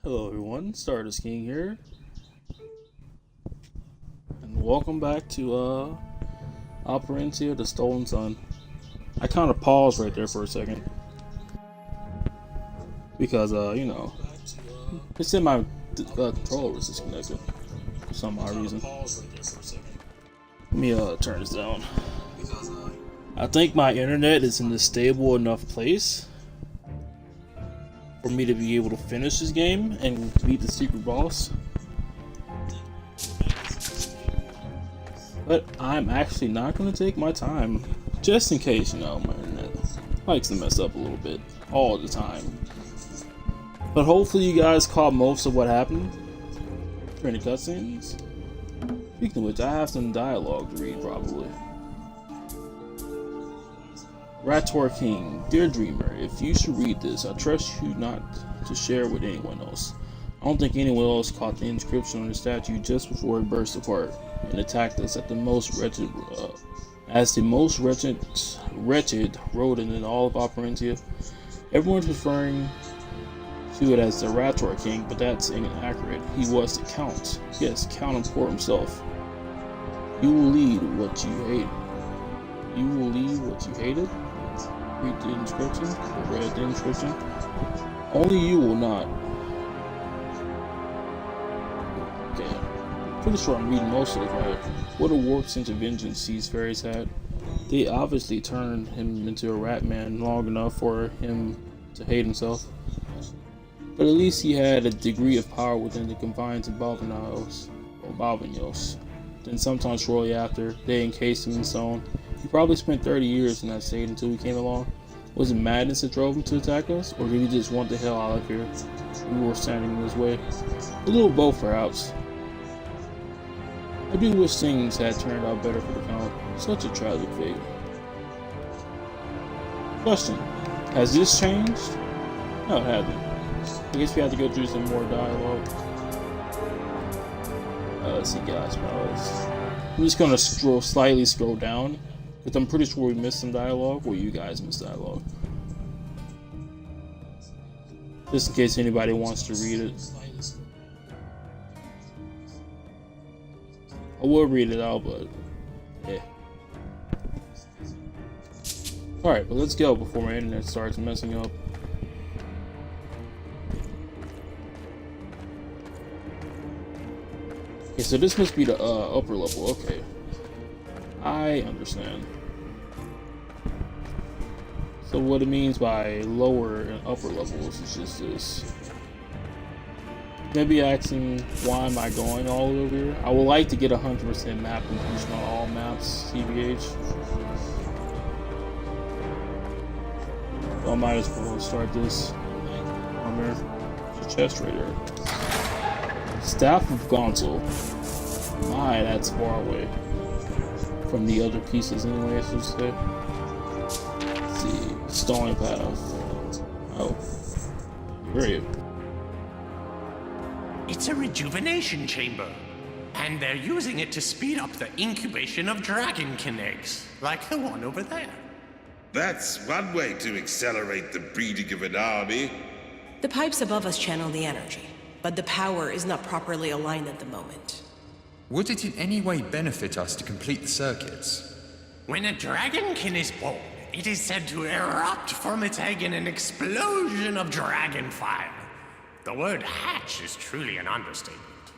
Hello everyone, Stardust King here, and welcome back to Operencia, the Stolen Sun. I kind of paused right there for a second because it said my controller was disconnected for some odd reason. Let me turn this down. I think my internet is in a stable enough place for me to be able to finish this game and beat the secret boss. But I'm actually not going to take my time, just in case, my internet likes to mess up a little bit all the time. But hopefully you guys caught most of what happened during the cutscenes. Speaking of which, I have some dialogue to read probably. Dragonkin, dear dreamer, if you should read this, I trust you not to share with anyone else. I don't think anyone else caught the inscription on the statue just before it burst apart and attacked us at the most wretched, wretched rodent in all of Operencia. Everyone's referring to it as the Dragonkin, but that's inaccurate. He was the Count. Yes, Count Import himself. You will lead what you hate. You will lead what you hated? Read the inscription, or read the inscription. Only you will not. Okay. Pretty sure I'm reading most of it right. What a warped sense of vengeance these fairies had. They obviously turned him into a rat man long enough for him to hate himself. But at least he had a degree of power within the confines of Balvanos. Then sometime shortly after, they encased him in stone. He probably spent 30 years in that state until we came along. Was it madness that drove him to attack us, or did he just want the hell out of here? We were standing in his way. A little both, perhaps. I do wish things had turned out better for the Count. Such a tragic fate. Question: has this changed? No, it hasn't. I guess we have to go through some more dialogue. Let's see, guys. I'm just gonna slightly scroll down, because I'm pretty sure we missed some dialogue, or you guys missed dialogue. Just in case anybody wants to read it. I will read it out, but yeah. Alright, but let's go before my internet starts messing up. Okay, so this must be the upper level, okay. I understand. So what it means by lower and upper levels is just this. Maybe asking why am I going all over here? I would like to get 100% map completion on all maps, CBH. So I might as well start this. There's a chest right here. Staff of Gonzo. My, that's far away from the other pieces anyway, I should say. Let's see. Stalling path. Oh. Where are you? It's a rejuvenation chamber. And they're using it to speed up the incubation of dragonkin eggs, like the one over there. That's one way to accelerate the breeding of an army. The pipes above us channel the energy, but the power is not properly aligned at the moment. Would it in any way benefit us to complete the circuits? When a dragonkin is born, it is said to erupt from its egg in an explosion of dragon fire. The word hatch is truly an understatement.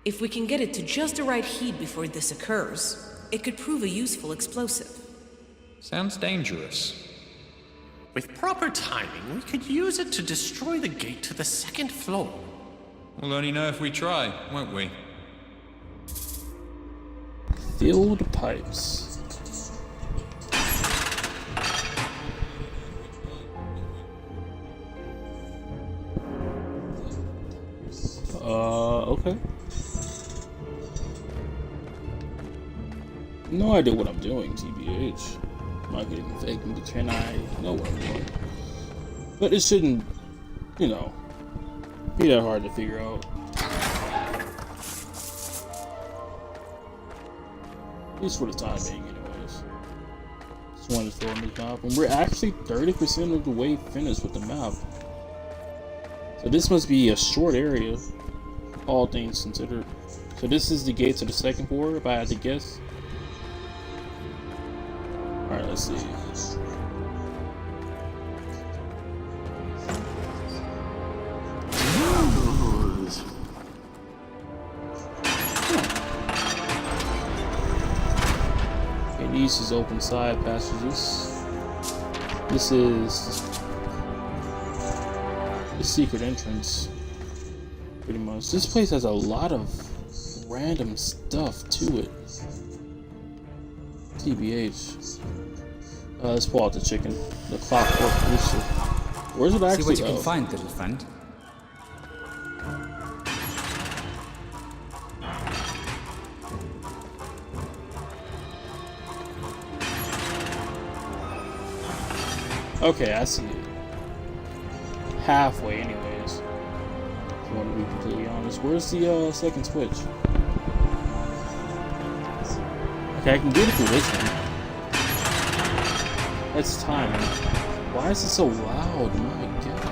If we can get it to just the right heat before this occurs, it could prove a useful explosive. Sounds dangerous. With proper timing, we could use it to destroy the gate to the second floor. We'll only know if we try, won't we? Filled pipes. Okay. No idea what I'm doing, TBH. I'm not getting fake, but can I know what I'm doing? But it shouldn't, be that hard to figure out. At least for the time being, anyways. Just wanted to fill in the map, and we're actually 30% of the way finished with the map. So this must be a short area, all things considered. So this is the gate to the second floor, if I had to guess. Alright, let's see. Okay, these is open side passages. This is the secret entrance, pretty much. This place has a lot of random stuff to it. TBH. Let's pull out the chicken. The clockwork rooster. Where's it actually? See what you can find, little friend. Okay, I see it. Halfway, anyways. If you want to be completely honest. Where's the second switch? Okay, I can get it through this one. That's timing. Why is it so loud? My god.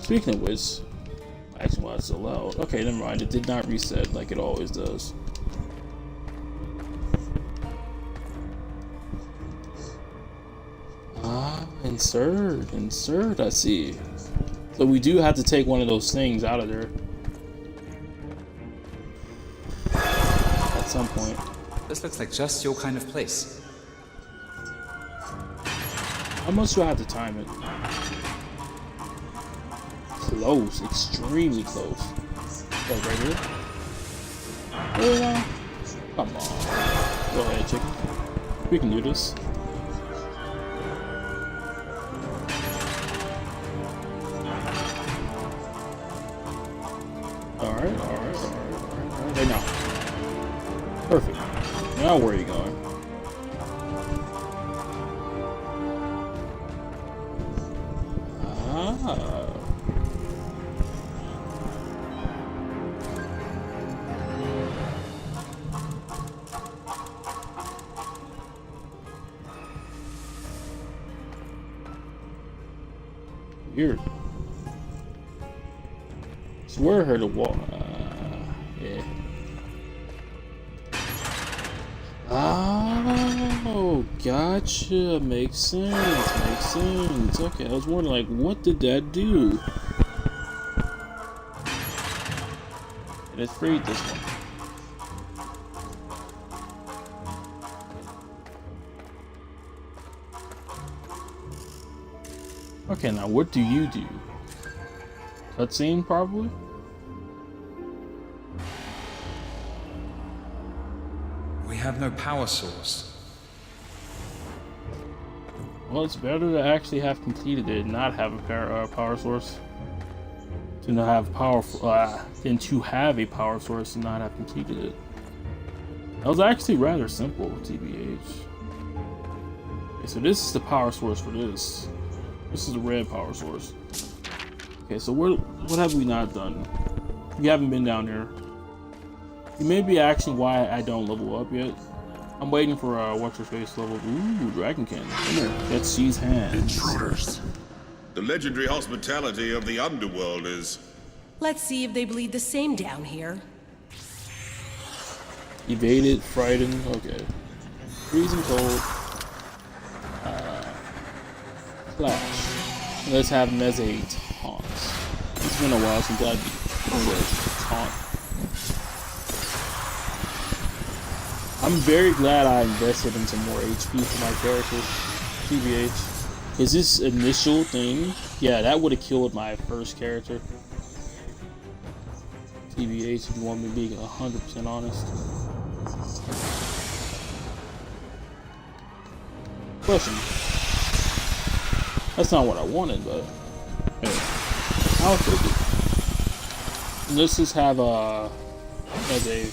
Speaking of which, actually, why it's so loud? Okay, never mind. It did not reset like it always does. Ah, insert. I see. So we do have to take one of those things out of there at some point. This looks like just your kind of place. How much do I have to time it? Close, extremely close. Like right here. Really now? Come on. Go ahead, chicken. We can do this. Alright. Right now. Perfect. Now where are you going? Ah. Weird. Swear I heard a wall. Yeah. Oh, gotcha. Makes sense. Okay, I was wondering, like, what did that do? Let's freed this one. Okay, now what do you do? Cutscene, probably? We have no power source. Well, it's better to actually have completed it and not have a power source. To not have than to have a power source and not have completed it. That was actually rather simple, TBH. Okay, so this is the power source for this. This is the red power source. Okay, so what have we not done? We haven't been down here. You may be asking why I don't level up yet. I'm waiting for what's her face level. Ooh, dragonkin. Come here. Let's seize hands. Intruders. The legendary hospitality of the underworld is... Let's see if they bleed the same down here. Evaded, frightened, okay. Freezing cold. Flash. Let's have him as a taunt. It's been a while since I've used taunt. I'm very glad I invested in some more HP for my character, TBH. Is this initial thing? Yeah, that would have killed my first character. TBH, if you want me to be 100% honest. Question. That's not what I wanted, but hey, I'll take it. Let's just have as a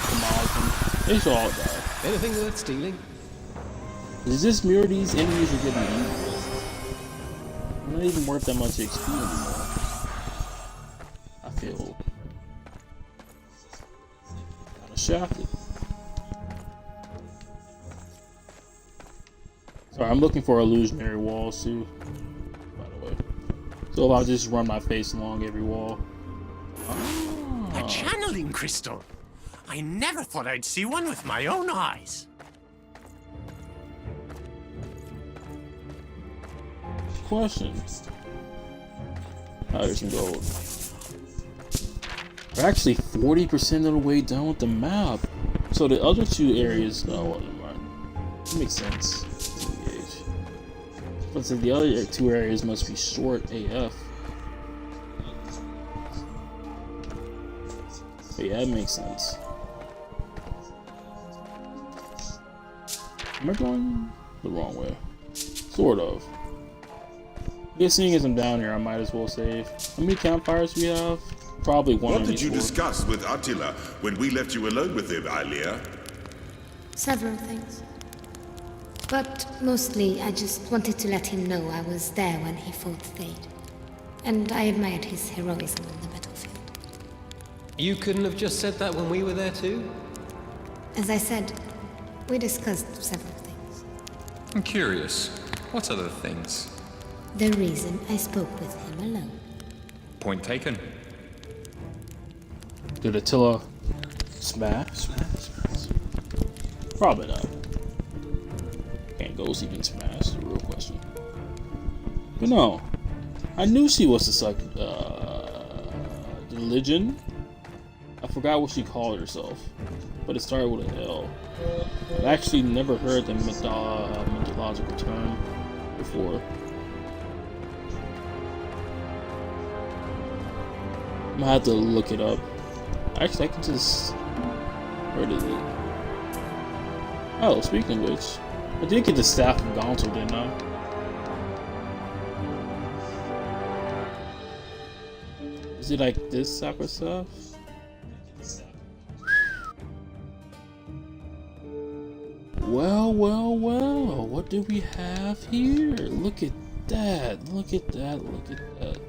demolish. They should all die. Anything worth stealing? Does this mirror these enemies are getting evil? I'm not even worth that much XP anymore. I feel kinda shafted. Sorry, I'm looking for illusionary walls too, by the way. So if I just run my face along every wall. A channeling crystal. I never thought I'd see one with my own eyes. Question. Oh, there's some gold. We're actually 40% of the way done with the map. So the other two areas, no, that makes sense. But so the other two areas must be short AF. But yeah, that makes sense. Am I going the wrong way? Sort of. I guess seeing as I'm down here, I might as well save. How many campfires do we have? Probably one. What did you discuss with Attila when we left you alone with him, Alia? Several things. But mostly, I just wanted to let him know I was there when he fought Thade. And I admired his heroism on the battlefield. You couldn't have just said that when we were there too? As I said, we discussed several things. I'm curious. What other things? The reason I spoke with him alone. Point taken. Did Attila smash? Probably not. Can't ghosts even smash? That's the real question. But no, I knew she was the religion. I forgot what she called herself, but it started with an L. I've actually never heard the mythological term before. I'm gonna have to look it up. Actually, I can just... Where is it? Oh, speaking of which, I did get the staff of Gonzo, didn't I? Is it like this type of stuff? Well, well, well, what do we have here? Look at that, look at that, look at that.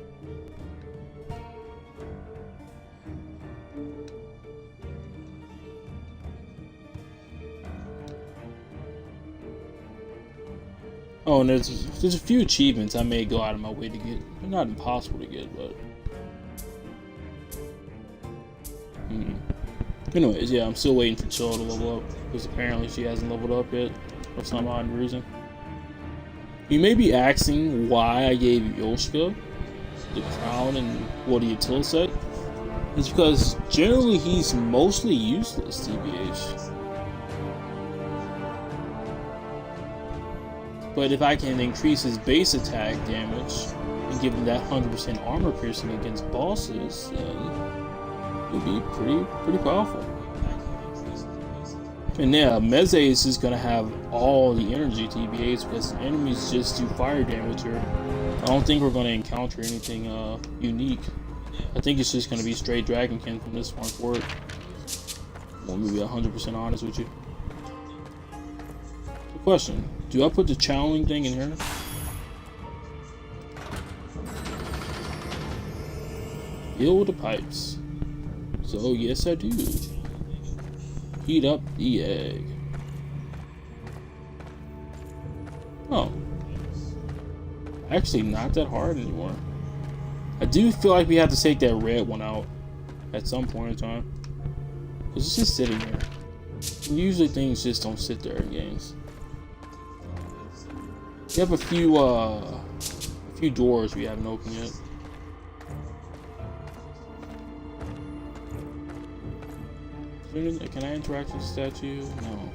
Oh, and there's a few achievements I may go out of my way to get. They're not impossible to get, but... Anyways, yeah, I'm still waiting for Chill to level up, because apparently she hasn't leveled up yet, for some odd reason. You may be asking why I gave Yoshka the crown and what the Attila set. It's because generally he's mostly useless, TBH. But if I can increase his base attack damage and give him that 100% armor piercing against bosses, then it'll be pretty powerful. And yeah, Meze is just gonna have all the energy TBAs because enemies just do fire damage here. I don't think we're gonna encounter anything unique. I think it's just gonna be straight dragonkin from this point forward. Let me be 100% honest with you. Question: do I put the channeling thing in here? Deal with the pipes. So yes, I do. Heat up the egg. Oh, actually, not that hard anymore. I do feel like we have to take that red one out at some point in time because it's just sitting there. And usually, things just don't sit there in games. We have a few doors we haven't opened yet. Can I interact with the statue? No.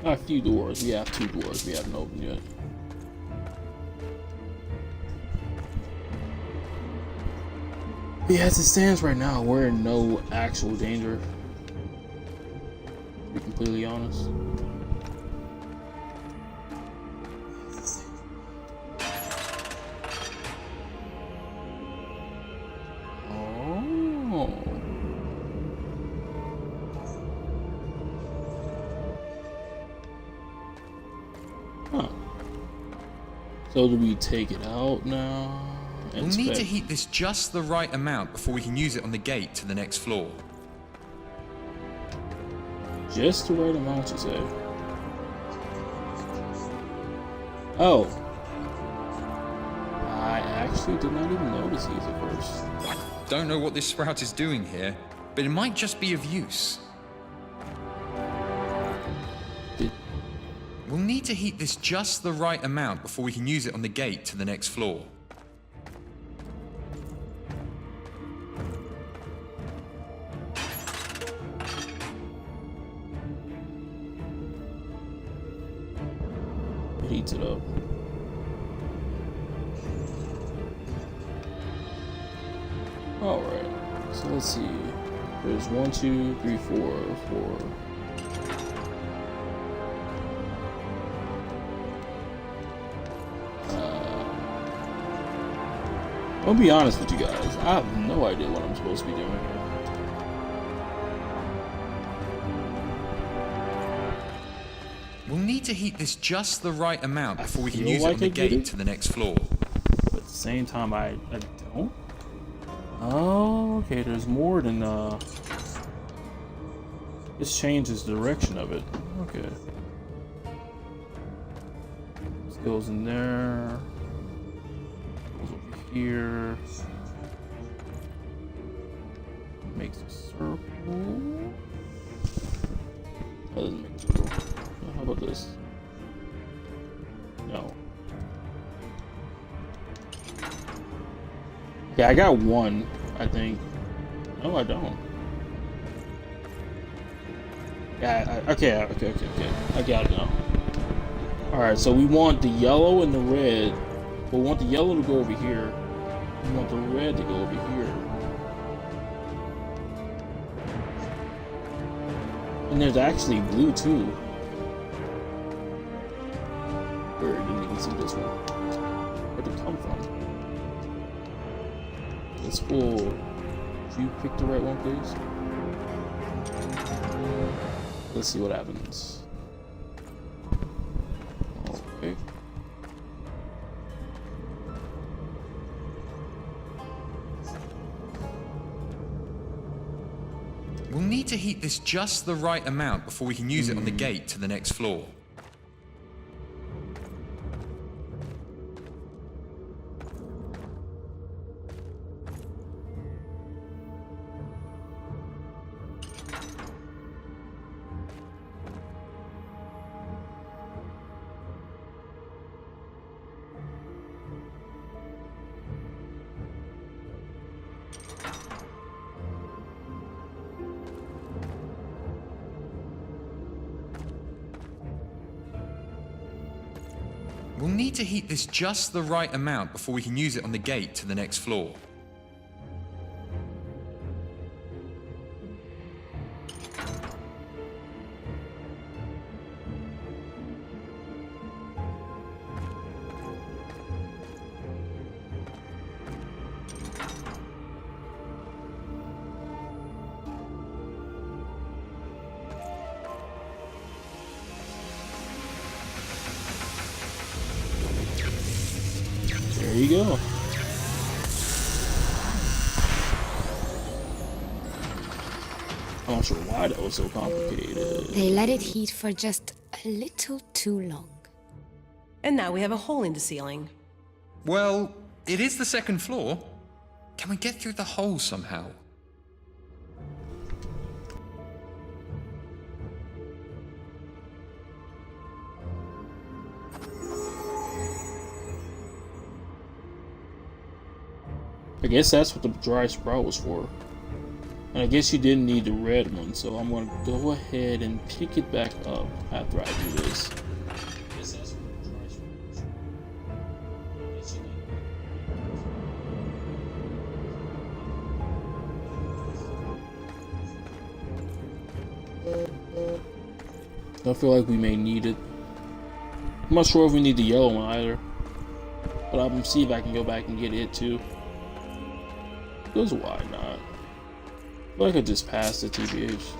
A few doors. We have 2 doors we haven't opened yet. Yeah, as it stands right now, we're in no actual danger. To be completely honest. So do we take it out now? We'll need to heat this just the right amount before we can use it on the gate to the next floor. Just the right amount, you say? Oh. I actually did not even notice these at first. Don't know what this sprout is doing here, but it might just be of use. We'll need to heat this just the right amount before we can use it on the gate to the next floor. It heats it up. Alright, so let's see. There's 1, 2, 3, 4, 4. I'll be honest with you guys, I have no idea what I'm supposed to be doing here. We'll need to heat this just the right amount before we can feel use it like on the I get gate it. to the next floor. But at the same time, I don't. Oh, okay, there's more than, this changes the direction of it. Okay. This goes in there. Goes over here. Makes a circle. That doesn't make a circle. How about this? No. Okay, I got one, I think. No, I don't. Yeah, okay. I got it now. Alright, so we want the yellow and the red. We want the yellow to go over here. We want the red to go over here. And there's actually blue too. Where didn't even see this one. Where'd it come from? Let's pull. Did you pick the right one, please? Let's see what happens. Okay. We'll need to heat this just the right amount before we can use it on the gate to the next floor. We'll need to heat this just the right amount before we can use it on the gate to the next floor. There you go. I'm not sure why that was so complicated. They let it heat for just a little too long. And now we have a hole in the ceiling. Well, it is the second floor. Can we get through the hole somehow? I guess that's what the dry sprout was for. And I guess you didn't need the red one, so I'm gonna go ahead and pick it back up after I do this. I feel like we may need it. I'm not sure if we need the yellow one either. But I'm gonna see if I can go back and get it too. Because why not? I feel like I just passed the TBH.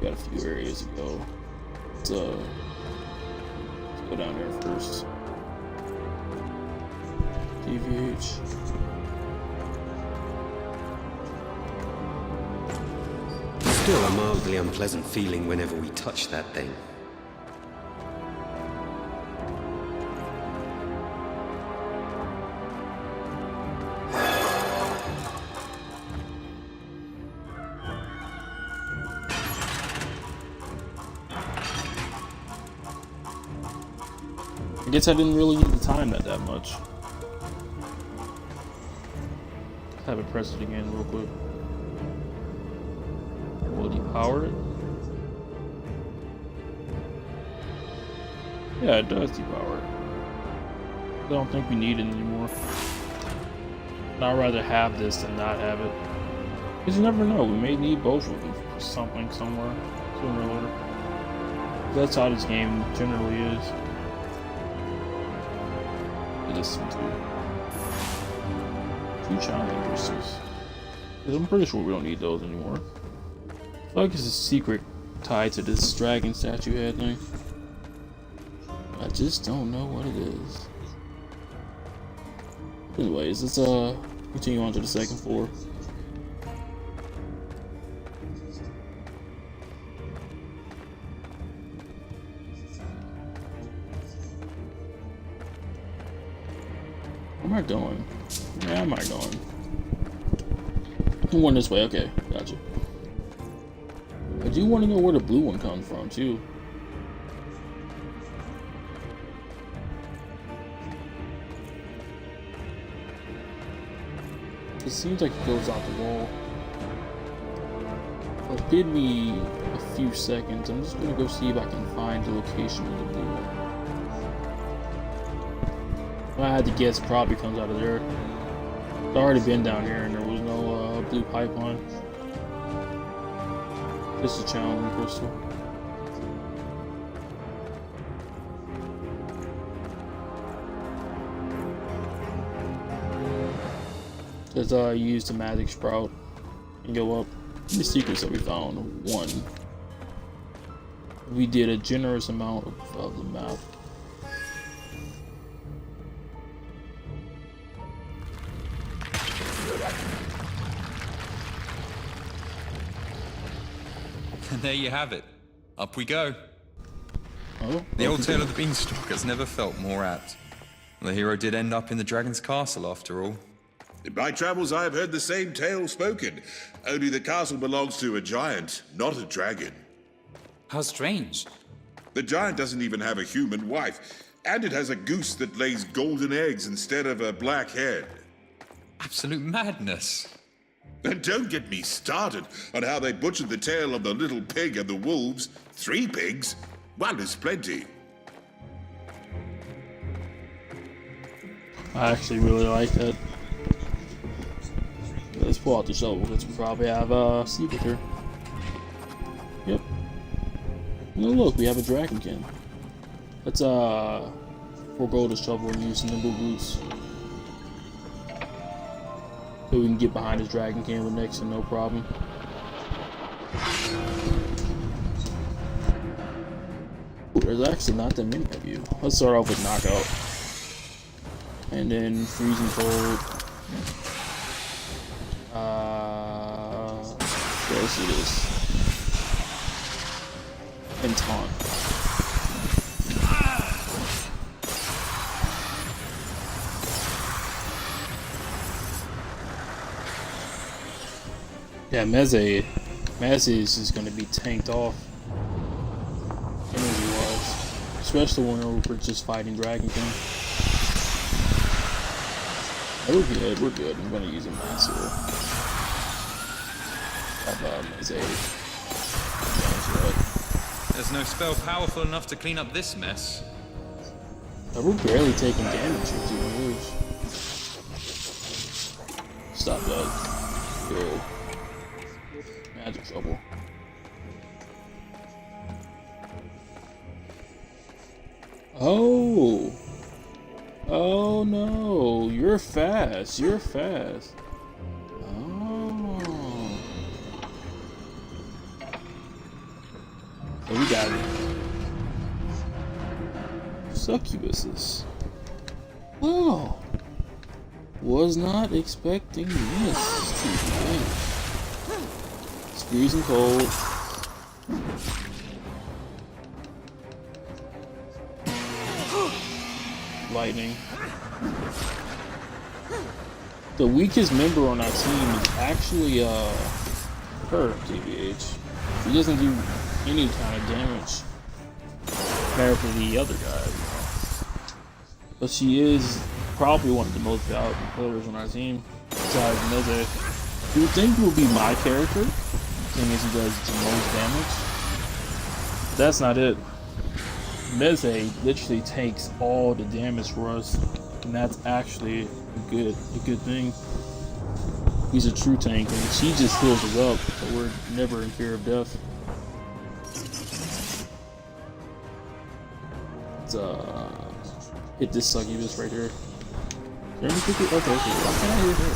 Got a few areas to go. Let's go down there first. TVH. still a mildly unpleasant feeling whenever we touch that thing. I guess I didn't really need to time that much. Have it press it again real quick. Will you power it? Yeah, it does depower it. I don't think we need it anymore. And I'd rather have this than not have it. Because you never know, we may need both of them for something somewhere, sooner or later. That's how this game generally is. It is some two challenge crystals. Because I'm pretty sure we don't need those anymore. I feel like it's a secret tied to this dragon statue head thing. I just don't know what it is. Anyways, let's continue on to the second floor. Where am I going? Where am I going? I'm going this way, okay, gotcha. I do want to know where the blue one comes from, too. It seems like it goes out the wall. But give me a few seconds. I'm just gonna go see if I can find the location of the blue one. If I had to guess, it probably comes out of there. I've already been down here and there was no blue pipeline. This is a challenge crystal. Because I used the magic sprout and go up. The secrets that we found. 1. We did a generous amount of the map. And there you have it. Up we go. Oh, The old tale of the beanstalk has never felt more apt. The hero did end up in the dragon's castle after all. In my travels, I have heard the same tale spoken. Only the castle belongs to a giant, not a dragon. How strange. The giant doesn't even have a human wife, and it has a goose that lays golden eggs instead of a black hen. Absolute madness. And don't get me started on how they butchered the tail of the little pig and the wolves. 3 pigs? One is plenty. I actually really like that. Let's pull out the shovel because we probably have a secret here. Yep. No, look, we have a dragonkin. Let's forego the shovel and use the nimble boots. So we can get behind this dragonkin with Nixon, no problem. Ooh, there's actually not that many of you. Let's start off with knockout. And then freezing cold. Let's do this. And taunt. Yeah, Meze is just gonna be tanked off energy-wise, especially when we're just fighting Dragonkin. We're good, we're good. I'm gonna use a Master. There's no spell powerful enough to clean up this mess. We're barely taking damage with 2 moves. Stop that. Yo. Magic trouble. Oh! Oh no! You're fast. You're fast. Oh. So we got it. Succubuses. Oh. Was not expecting this. Let's Freezing cold. Lightning. The weakest member on our team is actually her, TBH. She doesn't do any kind of damage compared to the other guy, you know. But she is probably one of the most valuable players on our team, besides Meze. You would think it would be my character, seeing as he does the most damage. That's not it. Meze literally takes all the damage for us, and that's actually a good thing. He's a true tank, and she just heals us up, so we're never in fear of death. Let's hit this succubus right here. Okay, why can't I hit her?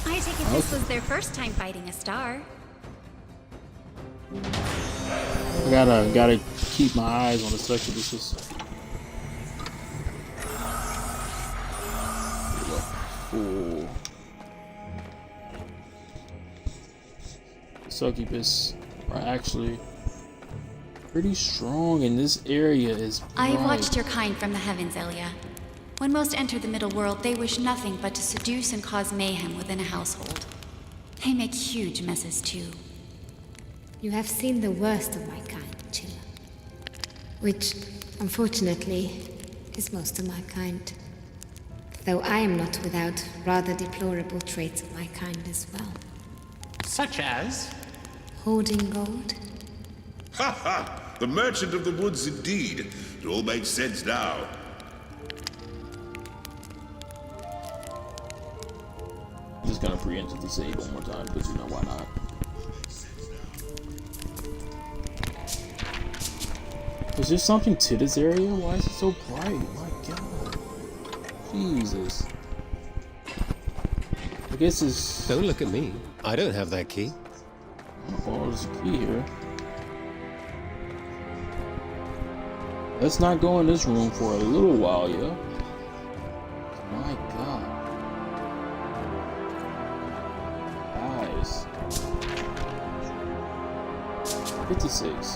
I take it this was their first time fighting a star. I gotta keep my eyes on the succubuses. Ooh. The succubus are actually pretty strong, and this area is I have bright. watched your kind from the heavens, Elia. When most enter the middle world, they wish nothing but to seduce and cause mayhem within a household. They make huge messes too. You have seen the worst of my kind, Chilla. Which, unfortunately, is most of my kind. Though I am not without rather deplorable traits of my kind as well. Such as? Hoarding gold. Ha ha! The merchant of the woods indeed. It all makes sense now. I'm just gonna preempt the save one more time, because you know why not. Is there something to this area? Why is it so bright? My god. Jesus. I guess it's... Don't look at me. I don't have that key. Oh, there's a key here. Let's not go in this room for a little while, yeah? My god. Guys. 56.